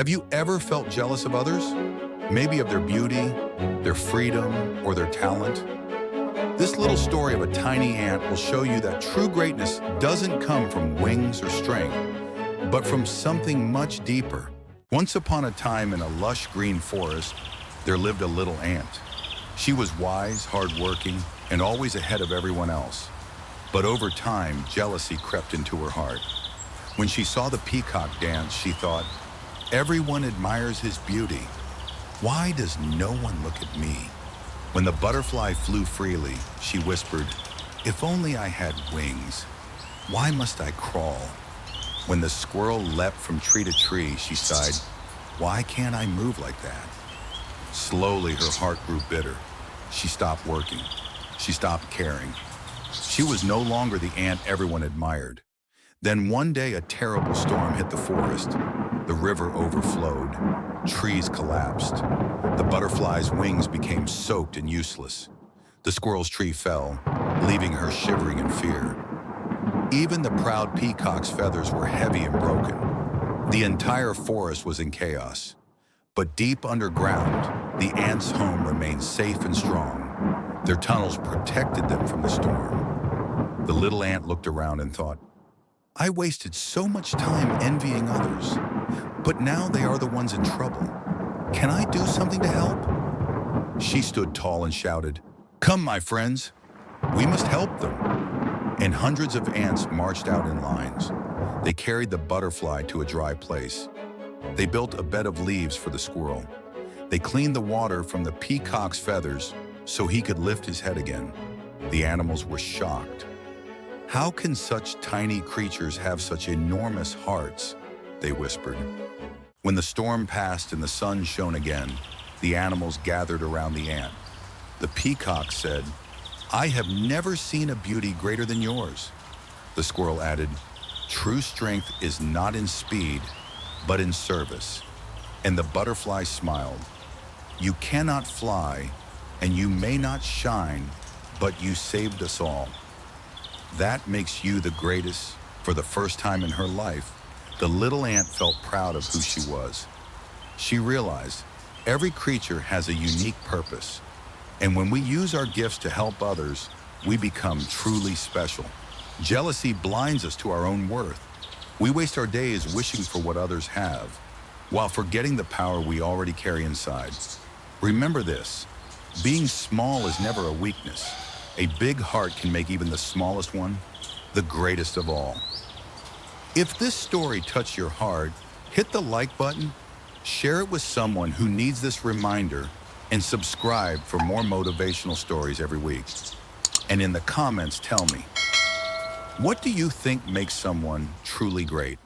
Have you ever felt jealous of others? Maybe of their beauty, their freedom, or their talent? This little story of a tiny ant will show you that true greatness doesn't come from wings or strength, but from something much deeper. Once upon a time in a lush green forest, there lived a little ant. She was wise, hardworking, and always ahead of everyone else. But over time, jealousy crept into her heart. When she saw the peacock dance, she thought, "Everyone admires his beauty. Why does no one look at me?" When the butterfly flew freely, she whispered, "If only I had wings. Why must I crawl?" When the squirrel leapt from tree to tree, she sighed, "Why can't I move like that?" Slowly, her heart grew bitter. She stopped working. She stopped caring. She was no longer the ant everyone admired. Then one day, a terrible storm hit the forest. The river overflowed. Trees collapsed. The butterfly's wings became soaked and useless. The squirrel's tree fell, leaving her shivering in fear. Even the proud peacock's feathers were heavy and broken. The entire forest was in chaos. But deep underground, the ants' home remained safe and strong. Their tunnels protected them from the storm. The little ant looked around and thought, "I wasted so much time envying others, but now they are the ones in trouble. Can I do something to help?" She stood tall and shouted, "Come, my friends, we must help them." And hundreds of ants marched out in lines. They carried the butterfly to a dry place. They built a bed of leaves for the squirrel. They cleaned the water from the peacock's feathers so he could lift his head again. The animals were shocked. "How can such tiny creatures have such enormous hearts?" they whispered. When the storm passed and the sun shone again, the animals gathered around the ant. The peacock said, "I have never seen a beauty greater than yours." The squirrel added, "True strength is not in speed, but in service." And the butterfly smiled. "You cannot fly, and you may not shine, but you saved us all." That makes you the greatest. For the first time in her life, the little ant felt proud of who she was. She realized every creature has a unique purpose, and when we use our gifts to help others, we become truly special. Jealousy blinds us to our own worth. We waste our days wishing for what others have, while forgetting the power we already carry inside. Remember this, being small is never a weakness. A big heart can make even the smallest one the greatest of all. If this story touched your heart, hit the like button, share it with someone who needs this reminder, and subscribe for more motivational stories every week. And in the comments, tell me, what do you think makes someone truly great?